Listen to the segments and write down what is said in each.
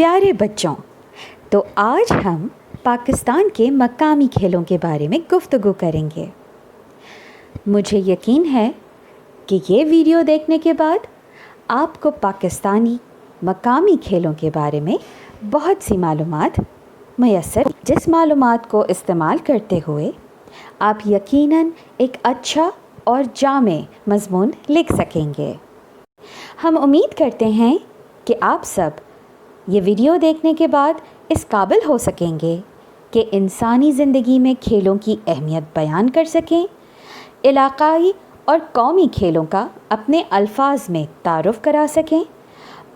प्यारे बच्चों, तो आज हम पाकिस्तान के मकामी खेलों के बारे में गुफ्तगू करेंगे। मुझे यकीन है कि ये वीडियो देखने के बाद आपको पाकिस्तानी मकामी खेलों के बारे में बहुत सी मालूमात मैसर, जिस मालूमात को इस्तेमाल करते हुए आप यकीनन एक अच्छा और जामे मज़मून लिख सकेंगे। हम उम्मीद करते हैं कि आप सब ये वीडियो देखने के बाद इस काबिल हो सकेंगे कि इंसानी ज़िंदगी में खेलों की अहमियत बयान कर सकें, इलाक़ाई और कौमी खेलों का अपने अल्फाज में तारुफ़ करा सकें,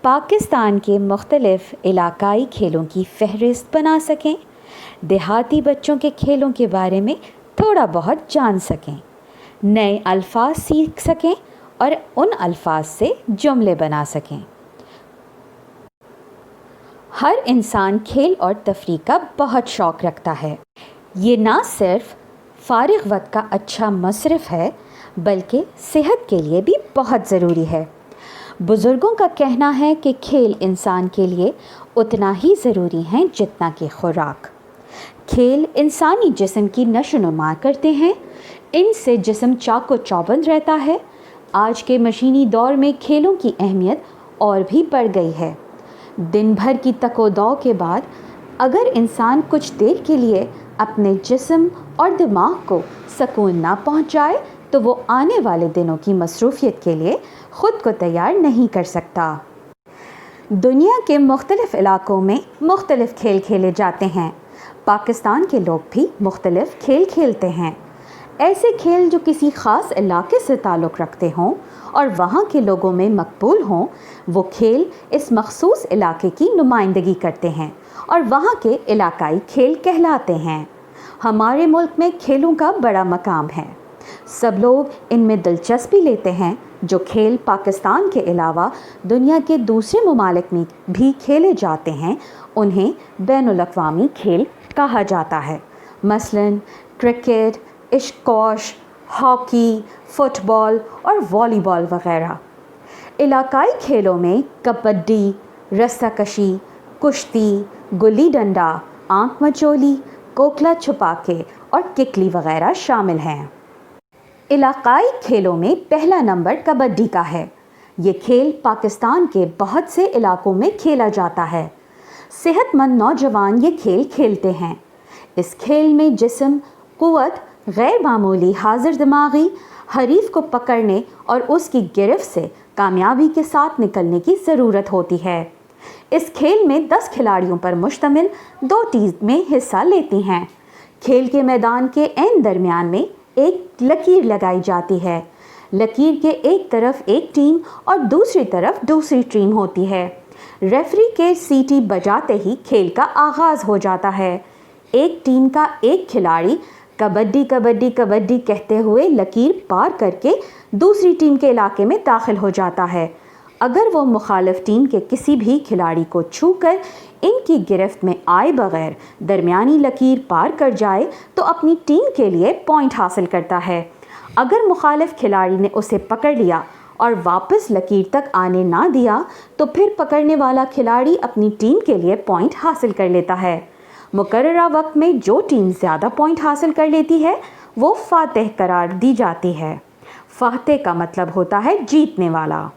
पाकिस्तान के मुख्तलिफ़ इलाक़ाई खेलों की फ़हरिस्त बना सकें, देहाती बच्चों के खेलों के बारे में थोड़ा बहुत जान सकें, नए अल्फाज सीख सकें और उन अल्फाज से जुमले बना सकें। हर इंसान खेल और तफरीह का बहुत शौक़ रखता है। ये ना सिर्फ फ़ारिग वक्त का अच्छा मसरफ़ है बल्कि सेहत के लिए भी बहुत ज़रूरी है। बुज़ुर्गों का कहना है कि खेल इंसान के लिए उतना ही ज़रूरी है जितना कि खुराक। खेल इंसानी जिस्म की नशोनुमा करते हैं, इनसे जिस्म चाको चौबंद रहता है। आज के मशीनी दौर में खेलों की अहमियत और भी बढ़ गई है। दिन भर की तको-दौ के बाद अगर इंसान कुछ देर के लिए अपने जिस्म और दिमाग को सुकून ना पहुंचाए तो वो आने वाले दिनों की मसरूफियत के लिए ख़ुद को तैयार नहीं कर सकता। दुनिया के मुख्तलिफ़ इलाक़ों में मुख्तलिफ़ खेल खेले जाते हैं। पाकिस्तान के लोग भी मुख्तलिफ़ खेल खेलते हैं। ऐसे खेल जो किसी ख़ास इलाके से ताल्लुक़ रखते हों और वहाँ के लोगों में मकबूल हों, वो खेल इस मख़सूस इलाके की नुमाइंदगी करते हैं और वहाँ के इलाकाई खेल कहलाते हैं। हमारे मुल्क में खेलों का बड़ा मकाम है। सब लोग इनमें दिलचस्पी लेते हैं। जो खेल पाकिस्तान के अलावा दुनिया के दूसरे ममालिक में भी खेले जाते हैं उन्हें बैनुल-अक़वामी खेल कहा जाता है। मसलन क्रिकेट, स्क्वॉश, हॉकी, फ़ुटबॉल और वॉलीबॉल वग़ैरह। इलाकाई खेलों में कबड्डी, रस्साकशी, कुश्ती, गुल्ली डंडा, आंख मचोली, कोकला छुपाके और किकली वग़ैरह शामिल हैं। इलाकाई खेलों में पहला नंबर कबड्डी का है। ये खेल पाकिस्तान के बहुत से इलाकों में खेला जाता है। सेहतमंद नौजवान ये खेल खेलते हैं। इस खेल में जिस्म, क़ुव्वत, गैर मामूली हाजिर दिमागी, हरीफ को पकड़ने और उसकी गिरफ्त से कामयाबी के साथ निकलने की ज़रूरत होती है। इस खेल में 10 खिलाड़ियों पर मुश्तमिल 2 टीमें हिस्सा लेती हैं। खेल के मैदान के ऐन दरमियान में एक लकीर लगाई जाती है। लकीर के एक तरफ एक टीम और दूसरी तरफ दूसरी टीम होती है। रेफरी के सीटी बजाते ही खेल का आगाज़ हो जाता है। एक टीम का एक खिलाड़ी कबड्डी कबड्डी कबड्डी कहते हुए लकीर पार करके दूसरी टीम के इलाके में दाखिल हो जाता है। अगर वो मुखालिफ टीम के किसी भी खिलाड़ी को छूकर इनकी गिरफ्त में आए बगैर दरमियानी लकीर पार कर जाए तो अपनी टीम के लिए पॉइंट हासिल करता है। अगर मुखालिफ खिलाड़ी ने उसे पकड़ लिया और वापस लकीर तक आने ना दिया तो फिर पकड़ने वाला खिलाड़ी अपनी टीम के लिए पॉइंट हासिल कर लेता है। मुकर्ररा वक्त में जो टीम ज़्यादा पॉइंट हासिल कर लेती है वो फातेह करार दी जाती है। फातेह का मतलब होता है जीतने वाला।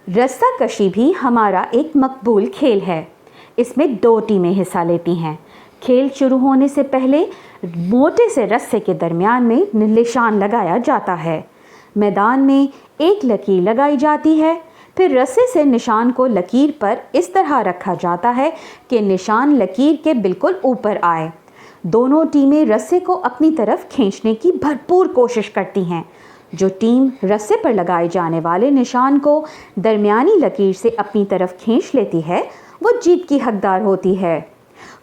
रस्साकशी भी हमारा एक मकबूल खेल है। इसमें 2 टीमें हिस्सा लेती हैं। खेल शुरू होने से पहले मोटे से रस्से के दरमियान में निशान लगाया जाता है। मैदान में एक लकीर लगाई जाती है। फिर रस्से से निशान को लकीर पर इस तरह रखा जाता है कि निशान लकीर के बिल्कुल ऊपर आए। दोनों टीमें रस्से को अपनी तरफ खींचने की भरपूर कोशिश करती हैं। जो टीम रस्से पर लगाए जाने वाले निशान को दरमियानी लकीर से अपनी तरफ खींच लेती है वो जीत की हकदार होती है।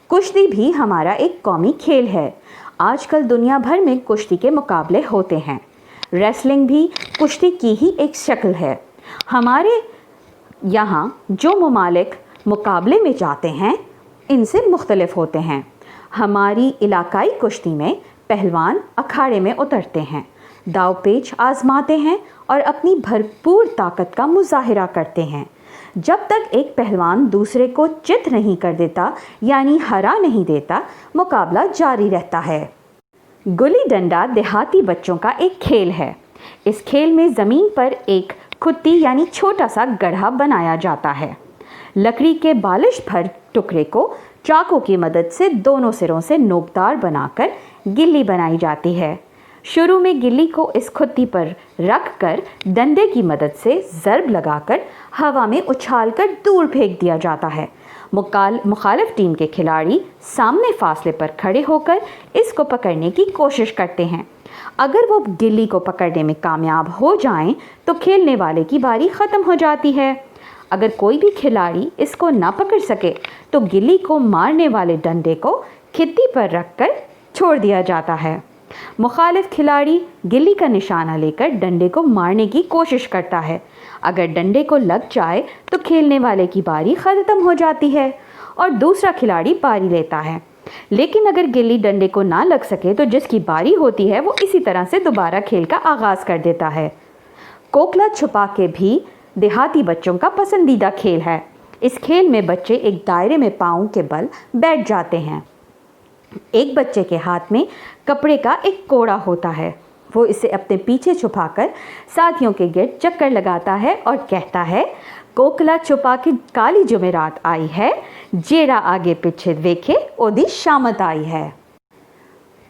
कुश्ती भी हमारा एक कौमी खेल है। आजकल दुनिया भर में कुश्ती के मुकाबले होते हैं। रेसलिंग भी कुश्ती की ही एक शक्ल है। हमारे यहाँ जो ममालिक मुकाबले में जाते हैं इनसे मुख्तलिफ होते हैं। हमारी इलाकाई कुश्ती में पहलवान अखाड़े में उतरते हैं, दाव पेच आजमाते हैं और अपनी भरपूर ताकत का मुजाहिरा करते हैं। जब तक एक पहलवान दूसरे को चित नहीं कर देता यानी हरा नहीं देता, मुकाबला जारी रहता है। गुल्ली डंडा देहाती बच्चों का एक खेल है। इस खेल में ज़मीन पर एक खुट्टी यानी छोटा सा गड्ढा बनाया जाता है। लकड़ी के बालिश भर टुकड़े को चाकू की मदद से दोनों सिरों से नोकदार बनाकर गिल्ली बनाई जाती है। शुरू में गिल्ली को इस खुट्टी पर रख कर डंडे की मदद से ज़रब लगाकर हवा में उछालकर दूर फेंक दिया जाता है। मुखालिफ टीम के खिलाड़ी सामने फासले पर खड़े होकर इसको पकड़ने की कोशिश करते हैं। अगर वो गिल्ली को पकड़ने में कामयाब हो जाएं तो खेलने वाले की बारी ख़त्म हो जाती है। अगर कोई भी खिलाड़ी इसको ना पकड़ सके तो गिल्ली को मारने वाले डंडे को खित्ती पर रखकर छोड़ दिया जाता है। मुखालिफ खिलाड़ी गिल्ली का निशाना लेकर डंडे को मारने की कोशिश करता है। अगर डंडे को लग जाए तो खेलने वाले की बारी ख़त्म हो जाती है और दूसरा खिलाड़ी बारी लेता है। लेकिन अगर गिल्ली डंडे को ना लग सके तो जिसकी बारी होती है वो इसी तरह से दोबारा खेल का आगाज़ कर देता है। कोकला छुपा के भी देहाती बच्चों का पसंदीदा खेल है। इस खेल में बच्चे एक दायरे में पाँव के बल बैठ जाते हैं। एक बच्चे के हाथ में कपड़े का एक कोड़ा होता है। वो इसे अपने पीछे छुपाकर साथियों के गिर्द चक्कर लगाता है और कहता है, कोकला छुपा के काली जुमेरात आई है, जेड़ा आगे पीछे देखे ओदी शामत आई है।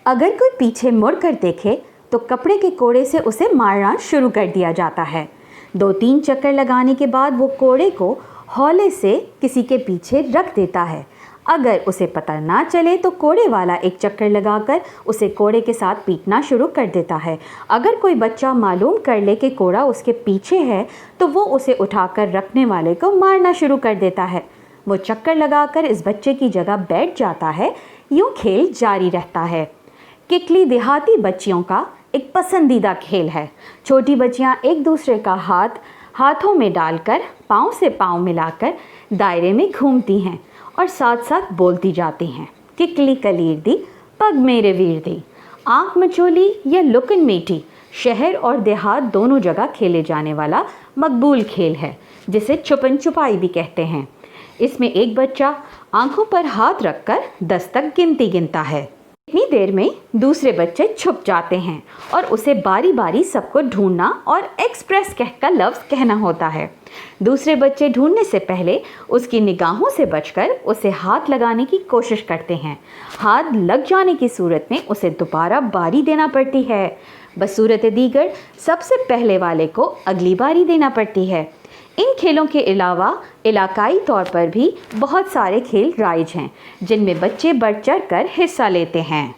अगर कोई पीछे मुड़ कर देखे तो कपड़े के कोड़े से उसे मारना शुरू कर दिया जाता है। 2-3 चक्कर लगाने के बाद वो कोड़े को हौले से किसी के पीछे रख देता है। अगर उसे पता ना चले तो कोड़े वाला एक चक्कर लगाकर उसे कोड़े के साथ पीटना शुरू कर देता है। अगर कोई बच्चा मालूम कर ले कि कोड़ा उसके पीछे है तो वो उसे उठाकर रखने वाले को मारना शुरू कर देता है। वो चक्कर लगाकर इस बच्चे की जगह बैठ जाता है। यूँ खेल जारी रहता है। किकली देहाती बच्चियों का एक पसंदीदा खेल है। छोटी बच्चियाँ एक दूसरे का हाथों में डालकर पाँव से पाँव मिलाकर दायरे में घूमती हैं और साथ साथ बोलती जाती हैं, किकली कलीर दी पग मेरे वीर दी। आँख मचोली या लुकन मीठी शहर और देहात दोनों जगह खेले जाने वाला मकबूल खेल है, जिसे छुपन छुपाई भी कहते हैं। इसमें एक बच्चा आँखों पर हाथ रखकर 10 तक गिनती गिनता है। इतनी देर में दूसरे बच्चे छुप जाते हैं और उसे बारी बारी सबको ढूंढना और एक्सप्रेस का लफ्ज़ कहना होता है। दूसरे बच्चे ढूंढने से पहले उसकी निगाहों से बचकर उसे हाथ लगाने की कोशिश करते हैं। हाथ लग जाने की सूरत में उसे दोबारा बारी देना पड़ती है। बसूरत दीगर सबसे पहले वाले को अगली बारी देना पड़ती है। इन खेलों के अलावा इलाकाई तौर पर भी बहुत सारे खेल राइज हैं जिनमें बच्चे बढ़ चढ़ कर हिस्सा लेते हैं।